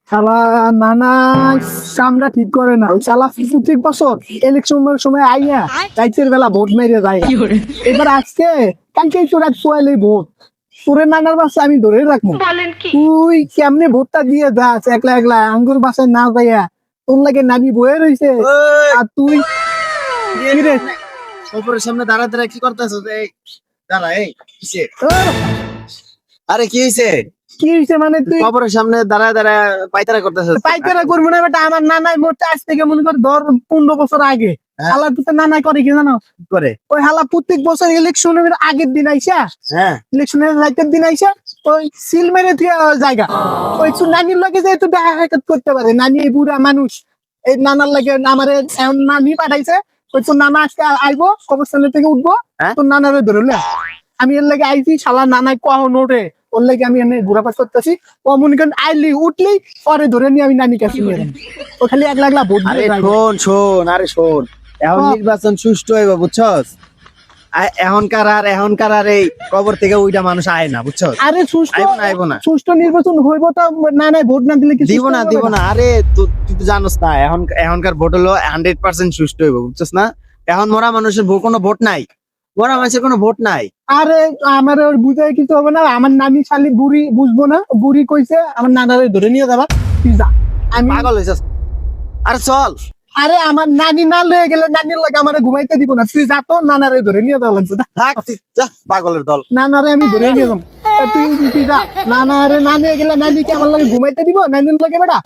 শালা নানা কামটা ঠিক করে না। শালা প্রত্যেক বছর ইলেকশনের সময় আইয়া রাইতের বেলা ভোট মেরে যায়। এবার আজকে কালকে চোরা সোয়ালে ভোট তোরে নানার বাসা আমি ধরে রাখবো। তুই কেমনে ভোটটা দিয়ে যাস একলা একলা আঙ্গুর বাসায় না যাইয়া, তোর লাগে নানি বয়ে রয়েছে আর তুই কি রে? খবরের সামনে দাঁড়া দাঁড়া কি করতেছো? এই দাঁড়া, এই কিসে? আরে কি হইছে? কি হয়েছে মানে তুই খবরের সামনে দাঁড়া দাঁড়া পায়তারা করতেছো? পাইকারা করবো না বেটা? আমার নানাই মোট আজ থেকে মনে কর 15 বছর আগে হ্যাঁ। হালার পিছনে নানাই করে কি জানো? কি করে? ওই হালা প্রত্যেক বছর ইলেকশনের আগের দিন আইসা, হ্যাঁ, ইলেকশনের রাতের দিন আইসা ওই সিল মেরে দিয়ে জায়গা ওই নানির লাগে যে একটু দেখা সাক্ষাৎ করতে পারে। নানি এই বুড়া মানুষ, এই নানার লাগে আমার নানি পাঠাইছে। ওই তোর নানা আজকে আইবো কবরস্থানের থেকে উঠবো, হ্যাঁ? তোর নানারে ধরলে আমি এর লাগে আইছি। শালা নানাই কখন ওঠে ওর লাগে আমি এনে ঘোরা পাস করতেছি। ও মনে করেন আইলি উঠলি পরে ধরে নিয়ে আমি নানি কাছে নিয়ে যাবো। ও খালি একলা একলা ভোট আরে দিয়ে যায়। শোন শোন, আরে শোন, এখন হ্যাঁ। নির্বাচন সুষ্ঠু হইব, বুঝছস? এখনকার আর এই কবর থেকে ওইটা মানুষ আয় না, বুঝছস? আরে সুষ্ঠু আইব না। সুষ্ঠু নির্বাচন হইব তো নানাই ভোট না দিলে কি দিব সুষ্ঠু না হবে দিব না। আরে তুই তো জানোস না, এখনকার ভোট হলো 100% সুষ্ঠু হইব, বুঝছস না? এখন মরা মানুষের কোনো ভোট নাই, মরা মানুষের কোনো ভোট নাই। আরে আমার ওর বুঝাই কিছু হবে না। আমার নানি শালি বুড়ি বুঝবো না, বুড়ি কইছে আমার নানারে ধরে নিয়ে যাবা, তুই যা। আমি পাগল হয়েছিস? আরে চল। আরে আমার নানি না লয়ে গেলে নানির লাগে আমারে ঘুমাইতে দিব না, তুই যা তো নানারে ধরে নিয়ে যাওয়া লাগছে। যা। থাক তুই, যা, পাগলের দল। নানারে আমি ধরে নিয়ে যাবো। তুই যা। নানারে না নিয়ে গেলে নানি কি আমার লাগে ঘুমাইতে দিব? নানির লাগে বেটা